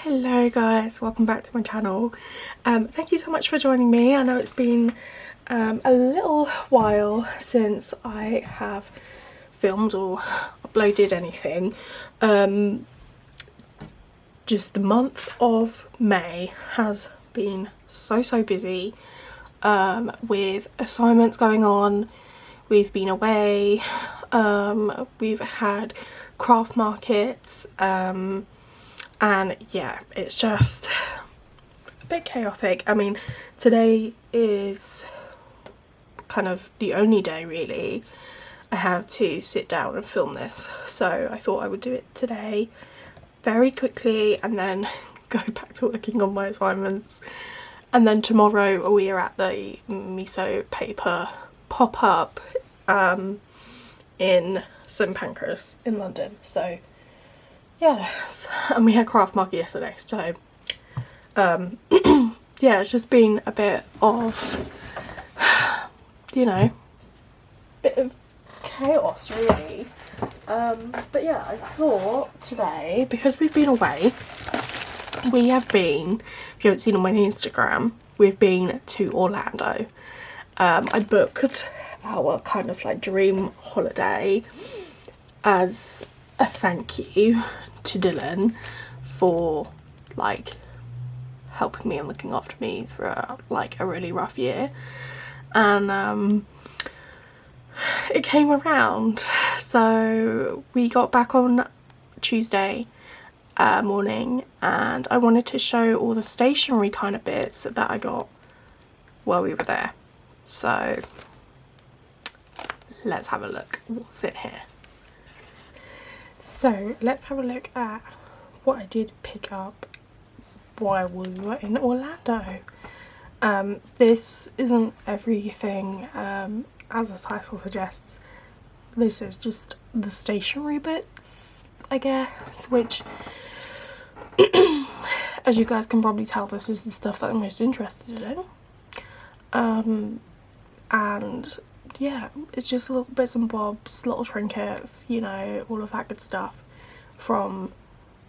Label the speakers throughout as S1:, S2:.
S1: Hello guys, welcome back to my channel. Thank you so much for joining me. I know it's been a little while since I have filmed or uploaded anything. Just the month of May has been so busy with assignments going on. We've been away, we've had craft markets, and yeah, it's just a bit chaotic. I mean, today is kind of the only day really I have to sit down and film this, so I thought I would do it today very quickly and then go back to working on my assignments. And then tomorrow we are at the MeltingPotPaper pop-up in St Pancras in London. So yes, and we had craft market yesterday, so yeah, it's just been a bit of, you know, bit of chaos really. But yeah, I thought today, because we've been away, we have been, if you haven't seen on my Instagram, we've been to Orlando. I booked our kind of like dream holiday as a thank you to Dylan for like helping me and looking after me for like a really rough year, and it came around. So we got back on Tuesday morning, and I wanted to show all the stationery kind of bits that I got while we were there. So let's have a look what's in here. So let's have a look at what I did pick up while we were in Orlando. This isn't everything, as the title suggests. This is just the stationery bits, I guess, which as you guys can probably tell, this is the stuff that I'm most interested in. And yeah, it's just little bits and bobs, little trinkets, you know, all of that good stuff from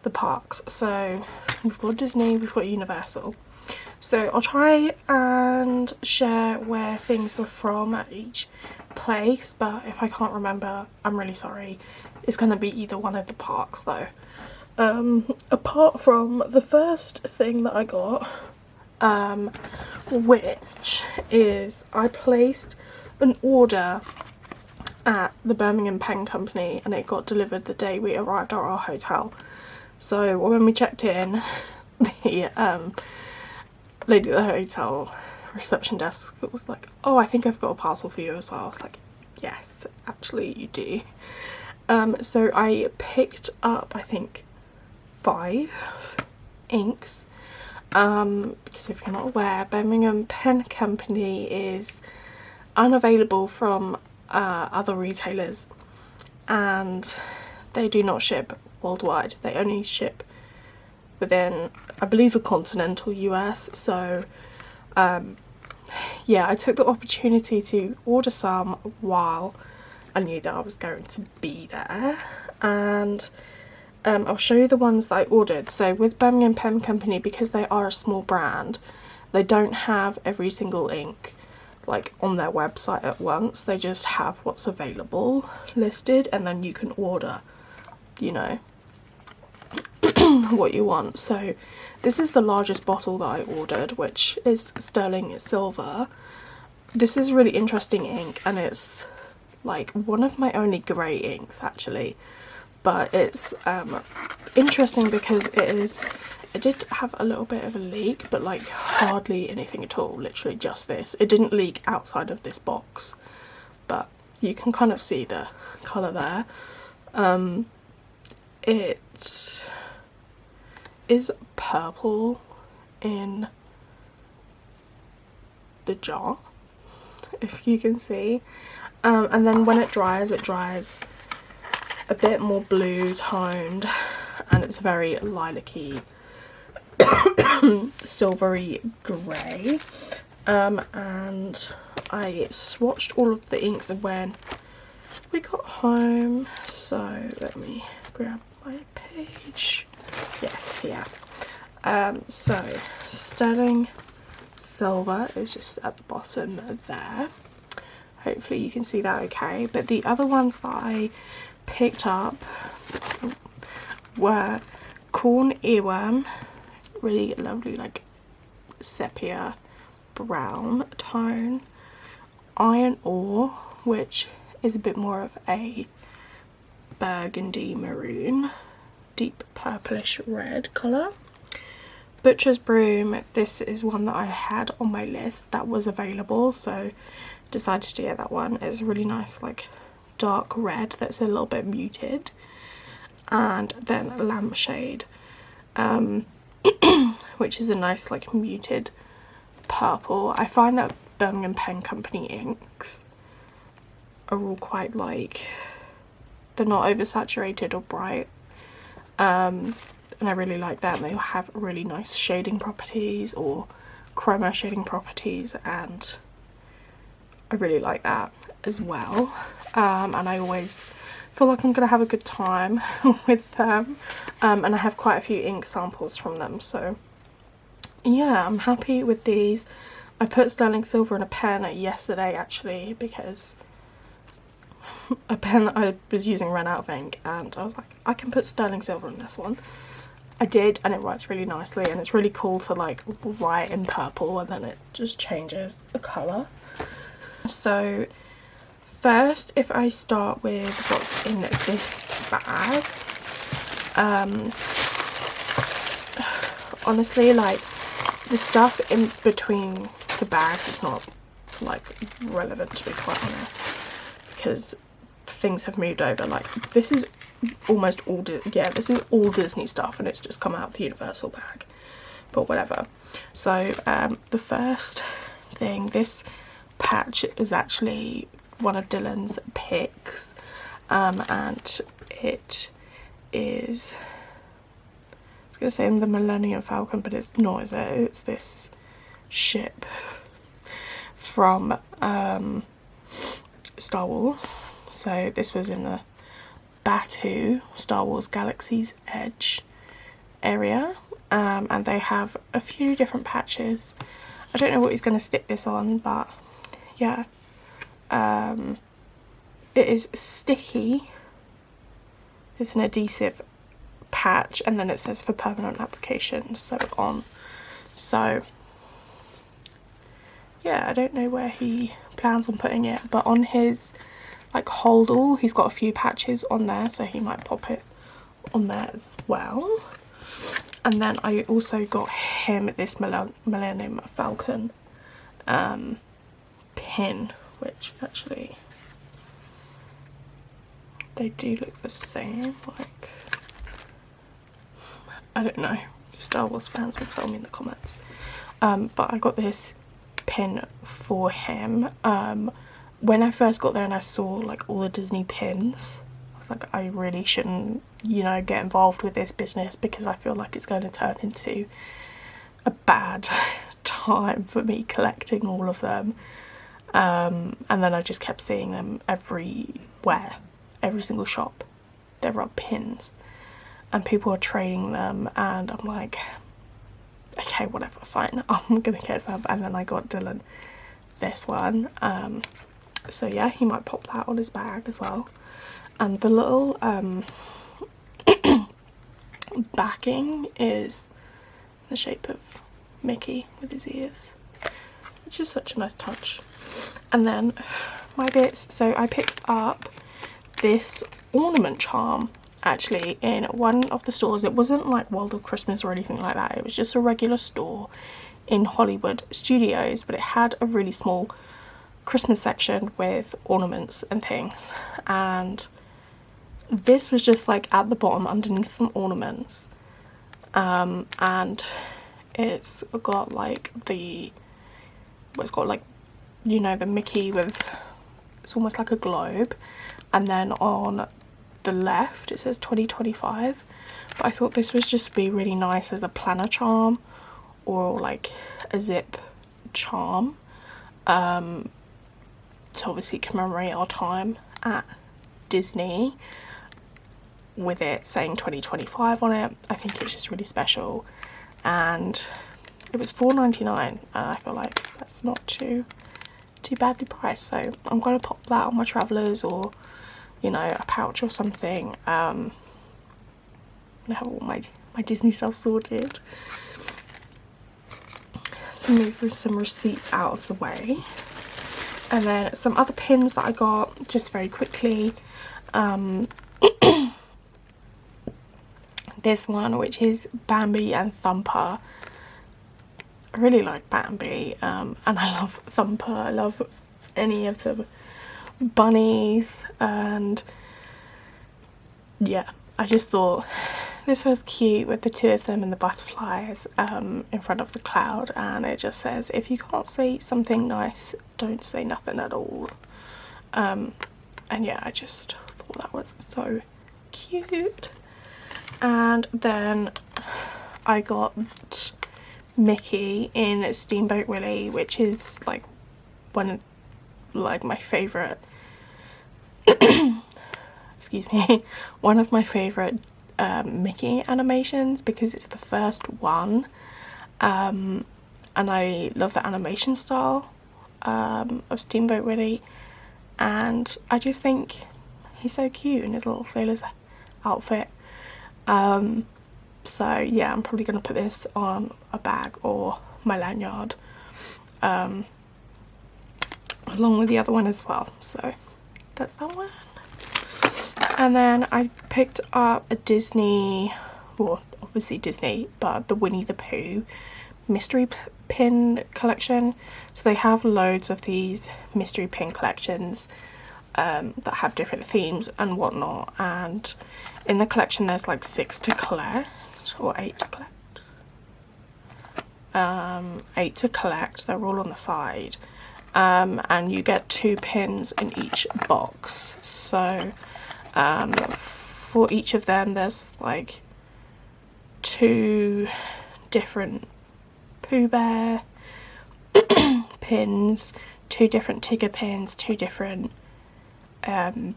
S1: the parks. So we've got Disney, we've got Universal. So I'll try and share where things were from at each place, but if I can't remember, I'm really sorry. It's going to be either one of the parks though. Apart from the first thing that I got, which is I placed an order at the Birmingham pen company and it got delivered the day we arrived at our hotel. So when we checked in, the lady at the hotel reception desk was like, "Oh, I think I've got a parcel for you as well." I was like, yes, actually you do. So I picked up, I think, 5 inks, because if you're not aware, Birmingham Pen Company is unavailable from other retailers, and they do not ship worldwide. They only ship within, I believe, the continental US. So yeah, I took the opportunity to order some while I knew that I was going to be there, and I'll show you the ones that I ordered. So with Birmingham Pen Company, because they are a small brand, they don't have every single ink like on their website at once. They just have what's available listed, and then you can order, you know, what you want. So this is the largest bottle that I ordered, which is sterling silver. This is really interesting ink, and it's like one of my only grey inks actually, but it's interesting because it did have a little bit of a leak, but like hardly anything at all, literally just this. It didn't leak outside of this box, but you can kind of see the colour there. It is purple in the jar, if you can see, and then when it dries a bit more blue toned, and it's very lilac-y silvery grey. And I swatched all of the inks when we got home, so let me grab my page. Yes, yeah. So sterling silver is just at the bottom there. Hopefully you can see that okay. But the other ones that I picked up were corn earworm, really lovely like sepia brown tone, iron ore, which is a bit more of a burgundy maroon, deep purplish red colour. Butcher's broom, this is one that I had on my list that was available, so decided to get that one. It's a really nice like dark red that's a little bit muted. And then lampshade, which is a nice like muted purple. I find that Birmingham Pen Company inks are all quite like, they're not oversaturated or bright, and I really like that. They have really nice shading properties or chroma shading properties, and I really like that as well. And I always feel like I'm gonna have a good time with them, and I have quite a few ink samples from them, so yeah, I'm happy with these. I put sterling silver in a pen yesterday actually, because a pen that I was using ran out of ink, and I was like, I can put sterling silver in this one. I did, and it writes really nicely, and it's really cool to like write in purple and then it just changes the colour. So first, if I start with what's in this bag, honestly, like the stuff in between the bags is not like relevant, to be quite honest, because things have moved over. Like this is almost all this is all Disney stuff, and it's just come out of the Universal bag, but whatever. So the first thing, this patch is actually one of Dylan's picks, and it is, I was gonna say the Millennium Falcon, but it's not, is it? It's this ship from Star Wars. So this was in the Batuu Star Wars Galaxy's Edge area, and they have a few different patches. I don't know what he's going to stick this on, but yeah, it is sticky. It's an adhesive patch, and then it says for permanent application, so on. So yeah, I don't know where he plans on putting it, but on his like hold all, he's got a few patches on there, so he might pop it on there as well. And then I also got him this Millennium Falcon pin, which actually they do look the same. Like, I don't know, Star Wars fans would tell me in the comments. But I got this pin for him. When I first got there and I saw like all the Disney pins, I was like, I really shouldn't, you know, get involved with this business, because I feel like it's going to turn into a bad time for me collecting all of them. And then I just kept seeing them everywhere, every single shop. There are pins and people are trading them, and I'm like, okay, whatever, fine, I'm gonna get some. And then I got Dylan this one. So yeah, he might pop that on his bag as well. And the little backing is the shape of Mickey with his ears, which is such a nice touch. And then my bits, so I picked up this ornament charm actually in one of the stores. It wasn't like World of Christmas or anything like that, it was just a regular store in Hollywood Studios, but it had a really small Christmas section with ornaments and things, and this was just like at the bottom underneath some ornaments, and it's got like the, it's got like, you know, the Mickey with, it's almost like a globe, and then on the left it says 2025. But I thought this would just be really nice as a planner charm or like a zip charm, to obviously commemorate our time at Disney, with it saying 2025 on it. I think it's just really special, and it was £4.99, and I feel like that's not too badly priced, so I'm going to pop that on my travellers, or you know, a pouch or something. I'm gonna have all my Disney stuff sorted. So move some receipts out of the way, and then some other pins that I got just very quickly. This one, which is Bambi and Thumper. I really like Bambi, and I love Thumper. I love any of the bunnies, and yeah, I just thought this was cute with the two of them and the butterflies in front of the cloud, and it just says, if you can't say something nice, don't say nothing at all. And yeah, I just thought that was so cute. And then I got Mickey in Steamboat Willie, which is like one of like my favourite excuse me, one of my favourite Mickey animations, because it's the first one, and I love the animation style of Steamboat Willie, and I just think he's so cute in his little sailor's outfit. So yeah, I'm probably going to put this on a bag or my lanyard, along with the other one as well. So that's that one. And then I picked up a Disney, well obviously Disney, but the Winnie the Pooh mystery pin collection. So they have loads of these mystery pin collections that have different themes and whatnot, and in the collection there's like 6 to collect, or 8 to collect. 8 to collect, they're all on the side, and you get 2 pins in each box. So for each of them there's like 2 different Pooh Bear pins, 2 different Tigger pins, 2 different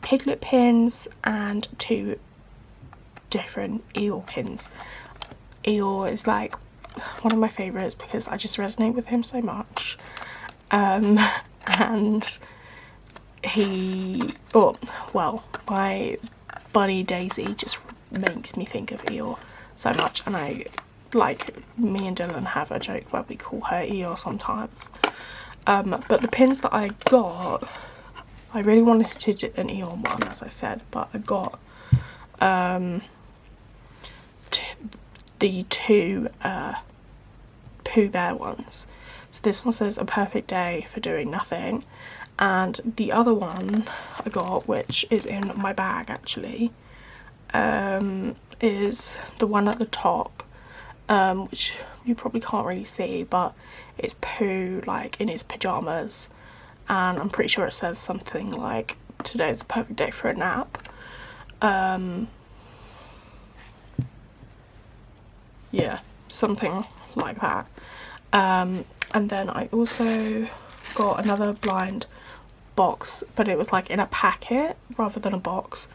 S1: Piglet pins, and 2 different Eeyore pins. Eeyore is like one of my favourites because I just resonate with him so much, and he, oh well, my bunny Daisy just makes me think of Eeyore so much, and I, like, me and Dylan have a joke where we call her Eeyore sometimes. But the pins that I got, I really wanted to do an Eeyore one, as I said, but I got the 2 Pooh Bear ones. So this one says a perfect day for doing nothing, and the other one I got, which is in my bag actually, is the one at the top, which you probably can't really see, but it's Pooh like in his pyjamas, and I'm pretty sure it says something like, today's a perfect day for a nap. Yeah, something like that. And then I also got another blind box, but it was like in a packet rather than a box,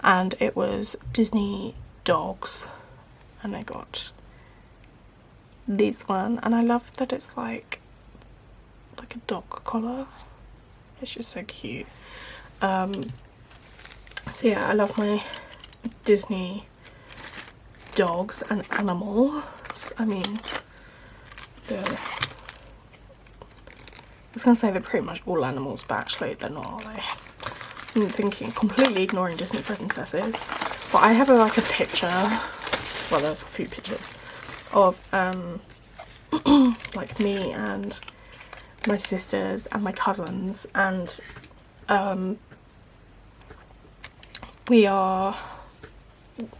S1: and it was Disney dogs, and I got this one, and I love that it's like a dog collar. It's just so cute. So yeah, I love my Disney dogs and animals. I mean, I was gonna say they're pretty much all animals, but actually they're not, are they? I'm thinking, completely ignoring Disney princesses. But I have like a picture, well there's a few pictures of like me and my sisters and my cousins, and we are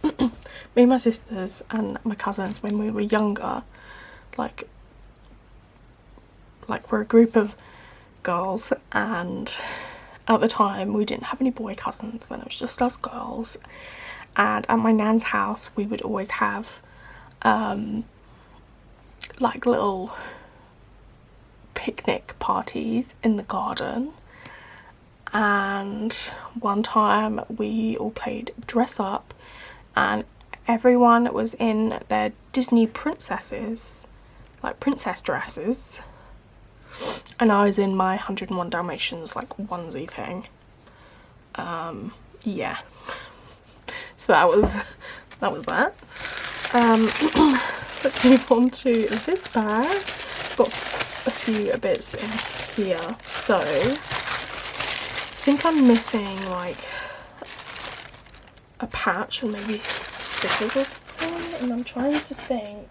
S1: me and my sisters and my cousins, when we were younger, like we're a group of girls, and at the time we didn't have any boy cousins and it was just us girls, and at my nan's house we would always have like little picnic parties in the garden. And one time we all played dress up, and everyone was in their Disney princesses, like princess dresses, and I was in my 101 Dalmatians like onesie thing. Yeah, so that was that. Let's move on to this bag. Got a few bits in here, so I think I'm missing like a patch and maybe stickers or something, and I'm trying to think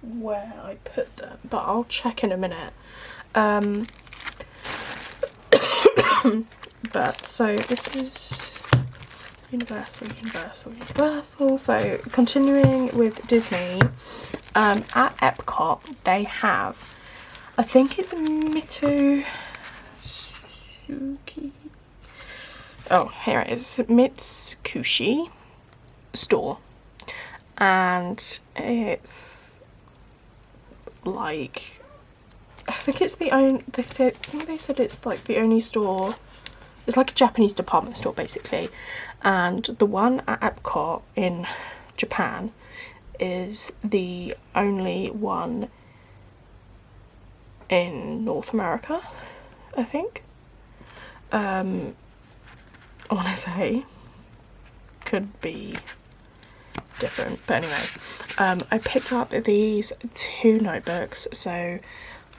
S1: where I put them, but I'll check in a minute. But so this is Universal. So continuing with Disney, at Epcot they have, I think it's a Mitsuki. Oh, here it is, Mitsukushi store, and it's like, I think it's the only, I think they said it's like the only store, it's like a Japanese department store basically, and the one at Epcot in Japan is the only one in North America, I think. I want to say, could be different, but anyway, I picked up these two notebooks. So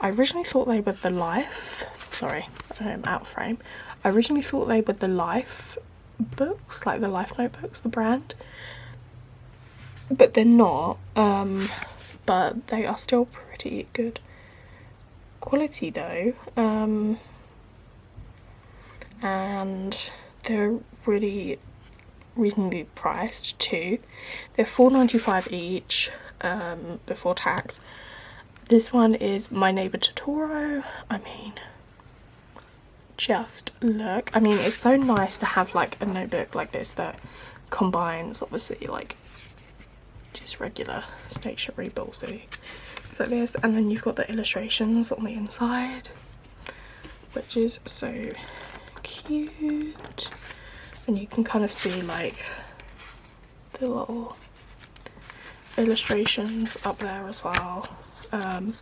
S1: I originally thought they were the Life, sorry, I'm out of frame. I originally thought they were the Life books, like the Life notebooks, the brand, but they're not, but they are still pretty good quality though, and they're really reasonably priced too. They're $4.95 each, before tax. This one is My Neighbor Totoro. I mean, just look. I mean, it's so nice to have like a notebook like this that combines obviously like just regular stationery, but also things like this, and then you've got the illustrations on the inside, which is so cute, and you can kind of see like the little illustrations up there as well, and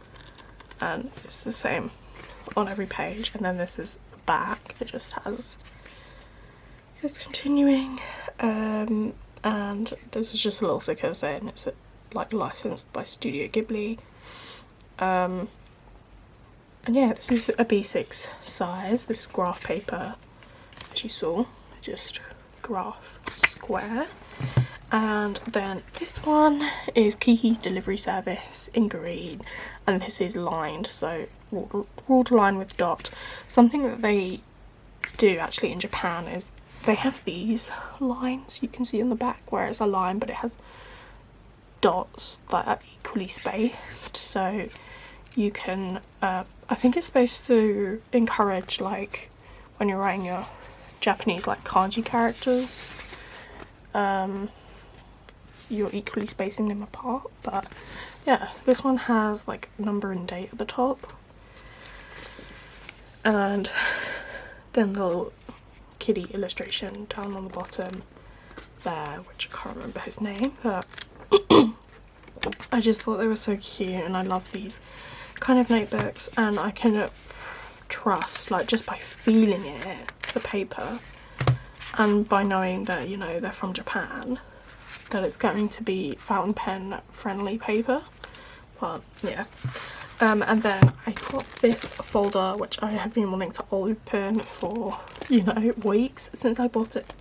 S1: it's the same on every page. And then this is the back, it just has this continuing, and this is just a little sticker saying it's like licensed by Studio Ghibli, and yeah, this is a B6 size. This graph paper, as you saw, just graph square. And then this one is Kiki's Delivery Service in green, and this is lined, so ruled line with dot. Something that they do actually in Japan is they have these lines you can see on the back where it's a line but it has dots that are equally spaced, so you can, I think it's supposed to encourage, like when you're writing your Japanese like kanji characters, you're equally spacing them apart. But yeah, this one has like number and date at the top, and then the little kitty illustration down on the bottom there, which I can't remember his name, but I just thought they were so cute, and I love these kind of notebooks, and I can trust, like just by feeling it, the paper, and by knowing that, you know, they're from Japan, that it's going to be fountain pen friendly paper. But yeah, and then I got this folder which I have been wanting to open for, you know, weeks since I bought it.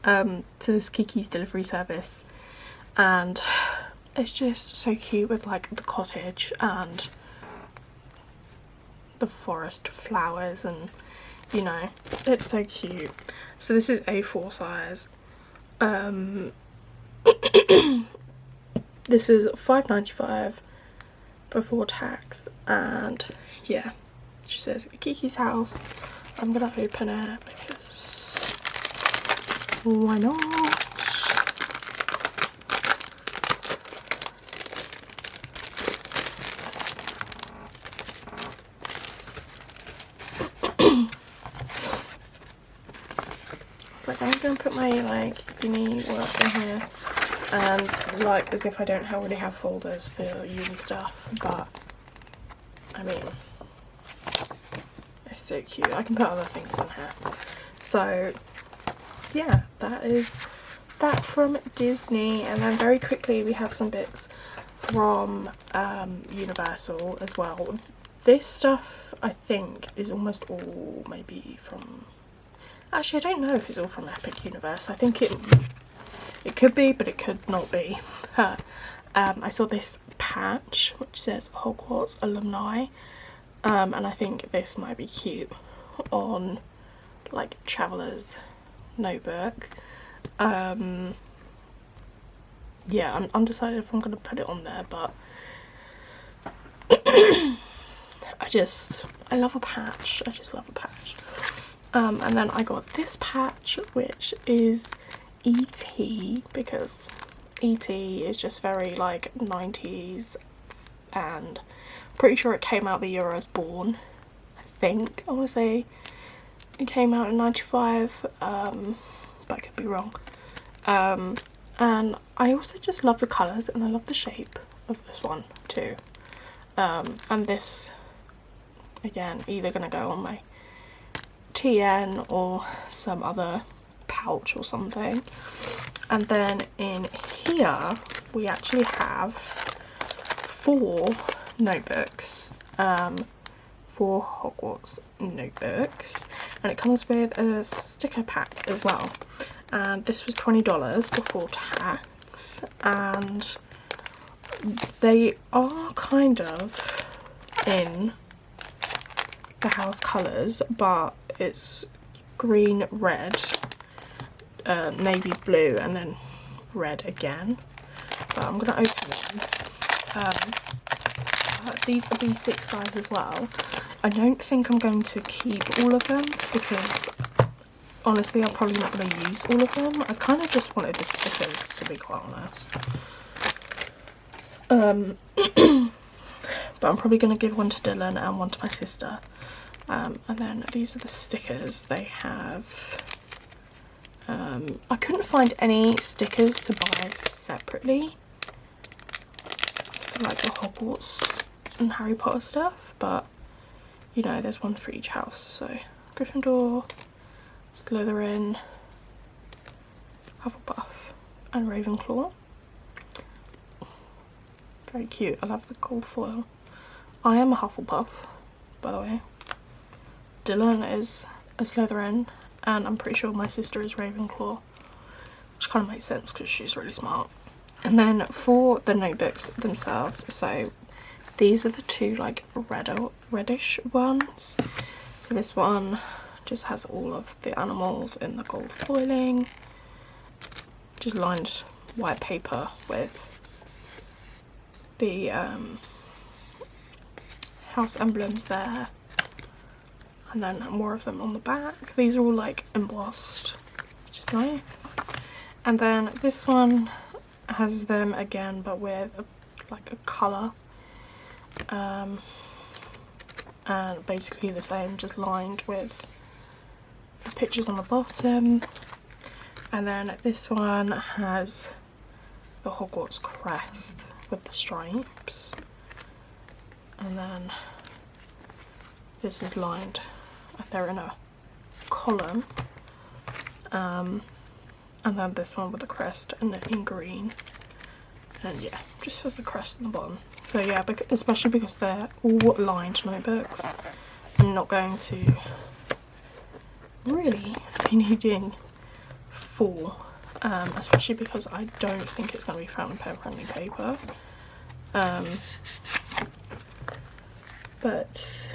S1: To this Kiki's Delivery Service, and it's just so cute with like the cottage and the forest flowers, and you know, it's so cute. So this is A4 size. This is $5.95 before tax, and yeah, she says Kiki's house. I'm gonna open it because why not? I'm gonna put my like uni work in here, and like as if I don't already have folders for uni stuff, but I mean, it's so cute. I can put other things in here. So yeah, that is that from Disney. And then very quickly we have some bits from Universal as well. This stuff I think is almost all maybe from, actually I don't know if it's all from Epic Universe. I think it could be, but it could not be. I saw this patch which says Hogwarts alumni, and I think this might be cute on like Traveller's notebook. Yeah, I'm undecided if I'm going to put it on there, but I love a patch. I just love a patch. And then I got this patch, which is E.T., because E.T. is just very like 90s, and pretty sure it came out the year I was born. I think, I want to say it came out in 95, but I could be wrong. And I also just love the colours, and I love the shape of this one too. And this, again, either going to go on my TN or some other pouch or something. And then in here we actually have 4 notebooks, 4 Hogwarts notebooks, and it comes with a sticker pack as well. And this was $20 before tax, and they are kind of in the house colours, but it's green, red, navy blue, and then red again. But I'm gonna open them. These are B6 size as well. I don't think I'm going to keep all of them, because honestly I'm probably not going to use all of them. I kind of just wanted the stickers, to be quite honest. But I'm probably going to give one to Dylan and one to my sister. And then these are the stickers they have. I couldn't find any stickers to buy separately for like the Hogwarts and Harry Potter stuff, but you know, there's one for each house. So Gryffindor, Slytherin, Hufflepuff and Ravenclaw. Very cute. I love the gold foil. I am a Hufflepuff, by the way. Dylan is a Slytherin, and I'm pretty sure my sister is Ravenclaw, which kind of makes sense because she's really smart. And then for the notebooks themselves, so these are the 2 like reddish ones. So this one just has all of the animals in the gold foiling, just lined white paper with the house emblems there, and then more of them on the back. These are all like embossed, which is nice. And then this one has them again, but with like a colour, and basically the same, just lined with the pictures on the bottom. And then this one has the Hogwarts crest with the stripes, and then this is lined, they're in a column, and then this one with the crest and in green, and yeah, just has the crest on the bottom. So yeah, especially because they're all lined notebooks, I'm not going to really be needing 4, especially because I don't think it's going to be fountain pen friendly paper. But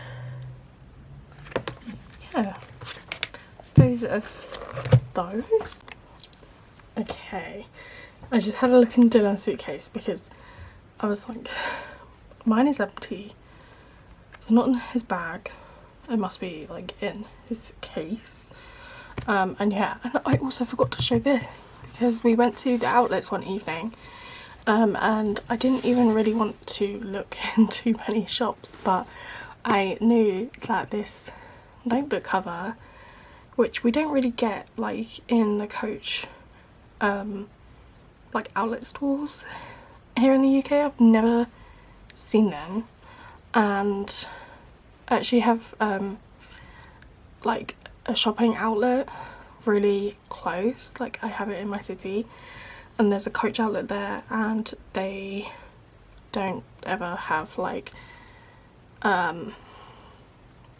S1: yeah, those are those. Okay, I just had a look in Dylan's suitcase because I was like, mine is empty. It's not in his bag. It must be like in his case. And yeah, and I also forgot to show this because we went to the outlets one evening, and I didn't even really want to look in too many shops, but I knew that this notebook cover which we don't really get like in the Coach like outlet stores here in the UK. I've never seen them, and I actually have like a shopping outlet really close. Like I have it in my city, and there's a Coach outlet there, and they don't ever have like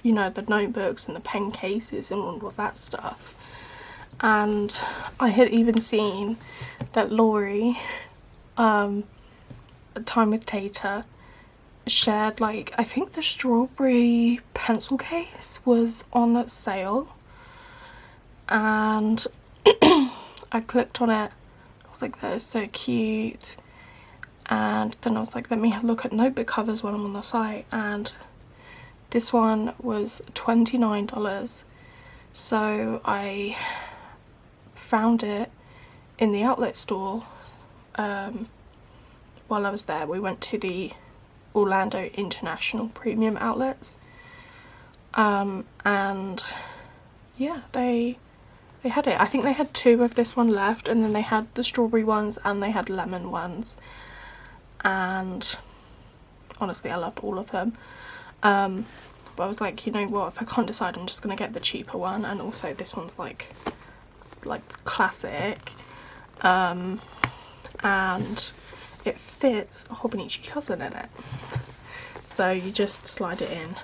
S1: you know, the notebooks and the pen cases and all of that stuff. And I had even seen that Laurie, Time with Tater, shared like, I think the strawberry pencil case was on sale, and I clicked on it. I was like, that is so cute. And then I was like, let me look at notebook covers while I'm on the site, and this one was $29. So I found it in the outlet store while I was there. We went to the Orlando International Premium Outlets, and yeah, they had it. I think they had 2 of this one left, and then they had the strawberry ones and they had lemon ones, and honestly I loved all of them. But I was like, you know what, if I can't decide, I'm just gonna get the cheaper one, and also this one's like classic, and it fits a Hobonichi cousin in it. So you just slide it in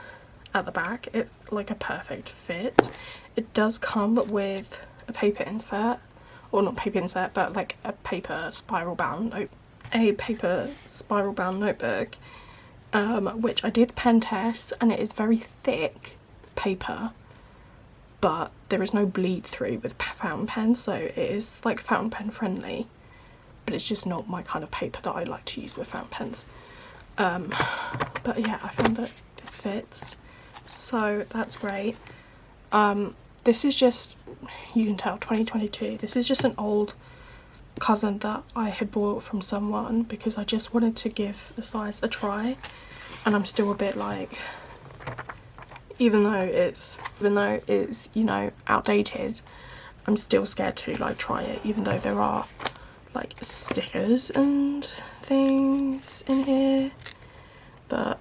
S1: at the back. It's like a perfect fit. It does come with a paper insert, or not paper insert, but like a paper spiral bound notebook, which I did pen test, and it is very thick paper, but there is no bleed through with fountain pen, so it is like fountain pen friendly, but it's just not my kind of paper that I like to use with fountain pens. But yeah, I found that this fits, so that's great. This is just, you can tell, 2022. This is just an old cousin that I had bought from someone because I just wanted to give the size a try, and I'm still a bit like, even though it's you know, outdated, I'm still scared to like try it, even though there are like stickers and things in here, but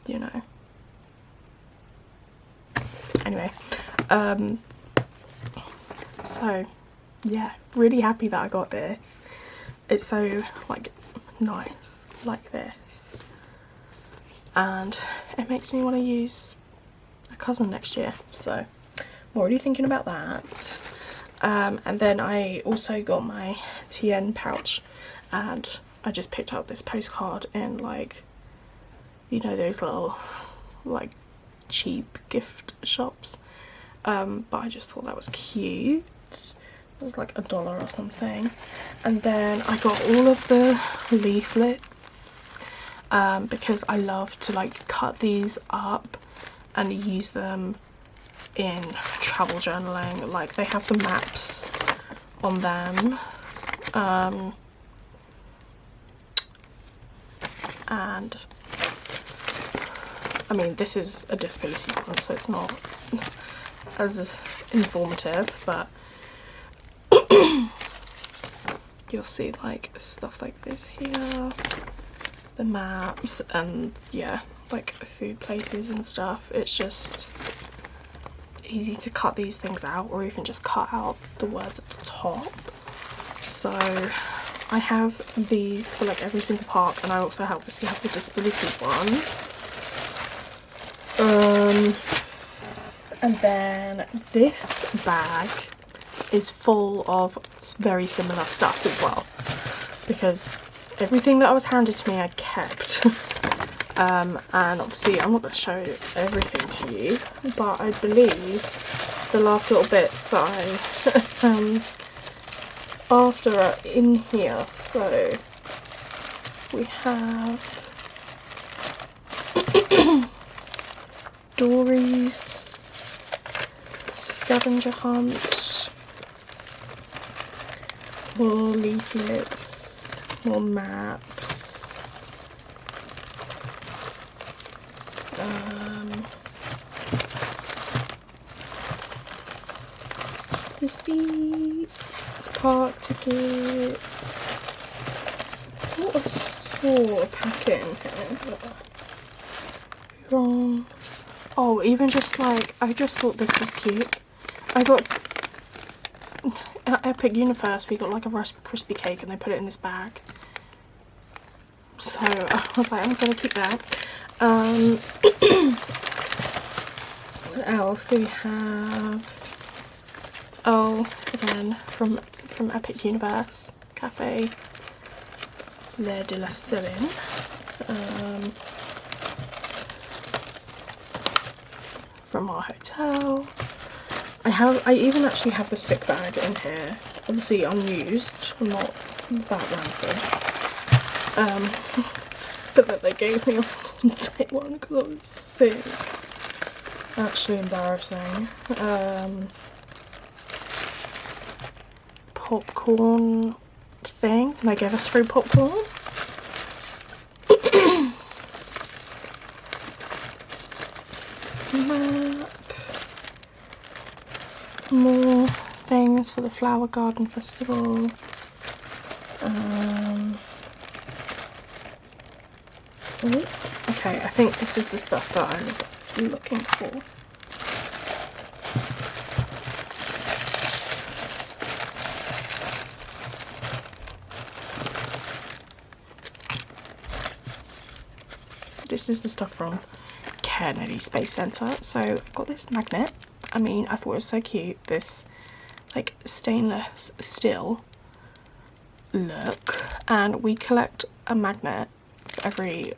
S1: you know, anyway, so yeah, really happy that I got this. It's so like nice like this, and it makes me want to use a cousin next year, so I'm already thinking about that. And then I also got my TN pouch, and I just picked up this postcard in like, you know, those little like cheap gift shops, but I just thought that was cute. It was like $1 or something. And then I got all of the leaflets, because I love to like cut these up and use them in travel journaling. Like they have the maps on them, and I mean, this is a disability one, so it's not as informative, but you'll see like stuff like this here, the maps, and yeah, like food places and stuff. It's just easy to cut these things out, or even just cut out the words at the top. So I have these for like every single park, and I also obviously have the disabilities one. And then this bag is full of very similar stuff as well, because everything that was handed to me I kept. And obviously I'm not going to show everything to you, but I believe the last little bits that I found after are in here. So we have Dory's scavenger hunt, more leaflets, more maps, fees, park tickets. What a sort of packing here. Wrong. Oh, even just like, I just thought this was cute. I got, at Epic Universe, we got like a Rice Krispie cake and they put it in this bag. So I was like, I'm gonna keep that. What else do we have? Oh, again, from Epic Universe Cafe, L'air de la Seine. From our hotel. I even actually have the sick bag in here, obviously unused, not that rancid. But that they gave me on day one because I was sick. Actually embarrassing. Popcorn thing. They gave us free popcorn. Map. More things for the Flower Garden Festival. Okay, I think this is the stuff that I was looking for. This is the stuff from Kennedy Space Center. So I've got this magnet. I mean, I thought it was so cute. This like stainless steel look, and we collect a magnet for every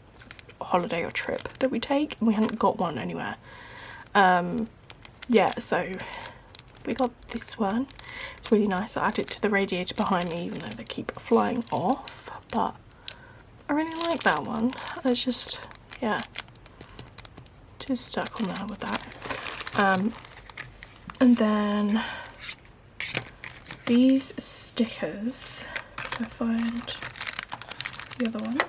S1: holiday or trip that we take, and we haven't got one anywhere. Yeah, so we got this one. It's really nice. I added it to the radiator behind me, even though they keep flying off, but I really like that one. It's just, yeah, just stuck on there with that. And then these stickers, if I find the other one.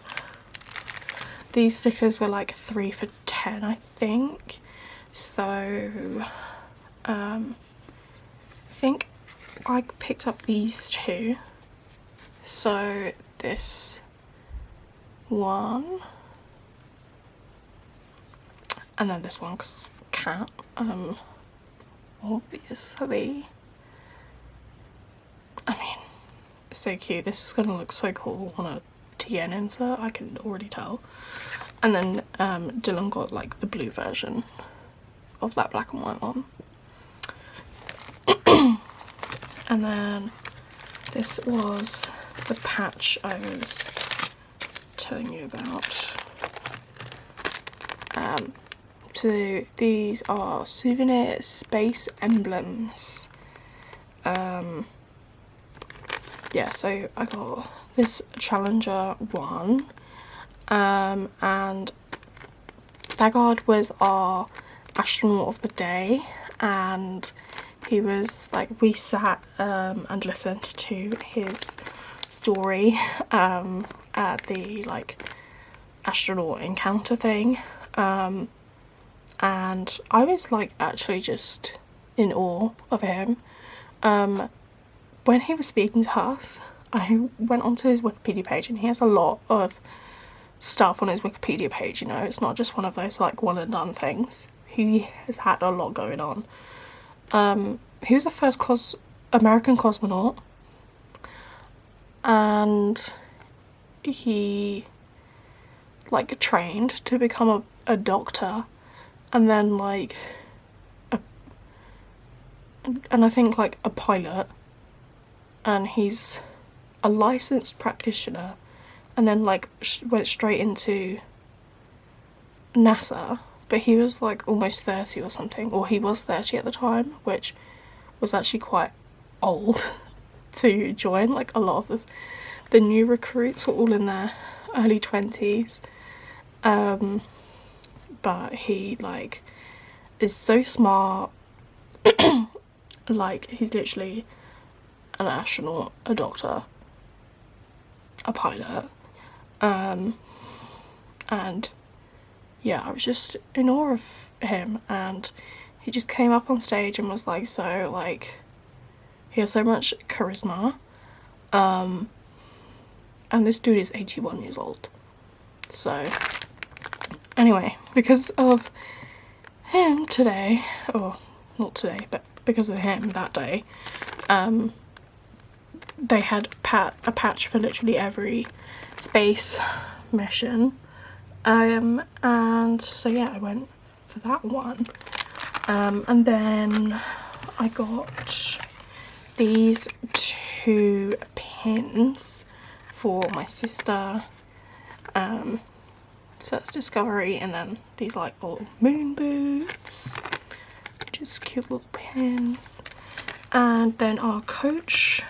S1: These stickers were like 3 for £10, I think. So I think I picked up these two. So this one, and then this one, because cat, obviously. I mean, it's so cute. This is gonna look so cool on a TN insert, I can already tell. And then Dylan got like the blue version of that black and white one. And then this was the patch I was telling you about. So these are souvenir space emblems. Yeah, so I got this Challenger one, and Thagard was our astronaut of the day, and he was like, we sat and listened to his story at the like astronaut encounter thing, and I was like actually just in awe of him. When he was speaking to us, I went onto his Wikipedia page, and he has a lot of stuff on his Wikipedia page, you know, it's not just one of those like one and done things. He has had a lot going on. He was the first American cosmonaut, and he like trained to become a doctor, and then like and I think like a pilot, and he's a licensed practitioner, and then like went straight into NASA. But he was like almost 30 or something, or he was 30 at the time, which was actually quite old to join. Like a lot of the new recruits were all in their early 20s. But he like is so smart. Like he's literally an astronaut, a doctor, a pilot, and yeah, I was just in awe of him. And he just came up on stage and was like, so like, He has so much charisma. And this dude is 81 years old. So anyway, because of him today, or not today, but because of him that day, they had a patch for literally every space mission, and so yeah, I went for that one, and then I got these 2 pins for my sister. So that's Discovery, and then these like little moon boots, just cute little pins. And then our coach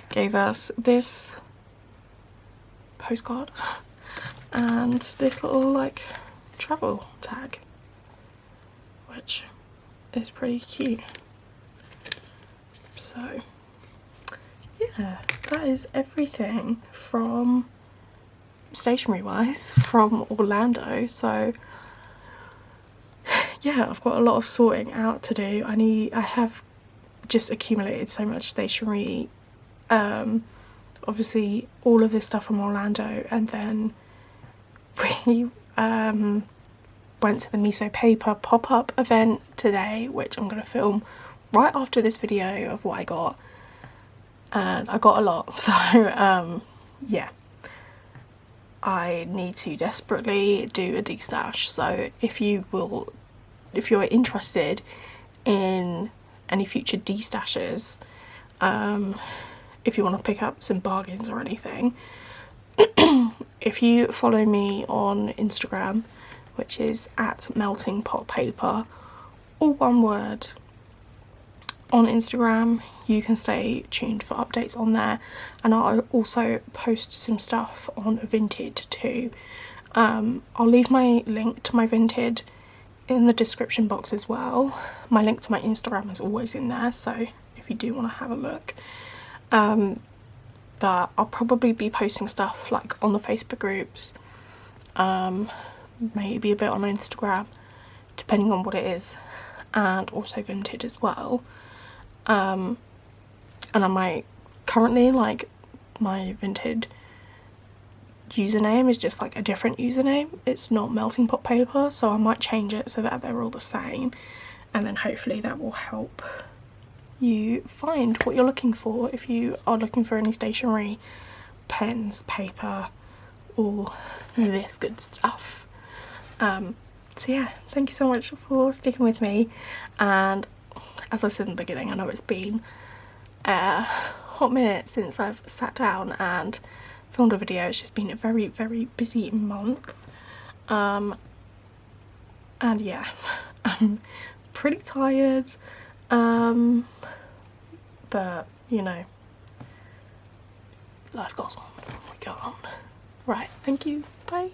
S1: gave us this postcard and this little like travel tag, which is pretty cute. So yeah, that is everything from stationery wise from Orlando. So yeah, I've got a lot of sorting out to do. I have just accumulated so much stationery, obviously all of this stuff from Orlando, and then we went to the MeltingPotPaper pop-up event today, which I'm going to film right after this video of what I got, and I got a lot. So yeah, I need to desperately do a destash. So if you're interested in any future destashes, if you want to pick up some bargains or anything, if you follow me on Instagram, which is at MeltingPotPaper, all one word, on Instagram, you can stay tuned for updates on there, and I'll also post some stuff on Vinted too. I'll leave my link to my Vinted in the description box as well. My link to my Instagram is always in there, so if you do want to have a look. But I'll probably be posting stuff like on the Facebook groups, maybe a bit on Instagram, depending on what it is, and also Vinted as well. And I might currently, like, my Vinted username is just like a different username. It's not MeltingPotPaper, so I might change it so that they're all the same, and then hopefully that will help you find what you're looking for if you are looking for any stationery, pens, paper, all this good stuff. So yeah, thank you so much for sticking with me, and as I said in the beginning, I know it's been a hot minute since I've sat down and filmed a video. It's just been a very, very busy month, and yeah, I'm pretty tired, but you know, life goes on, we go on. Right, thank you, bye.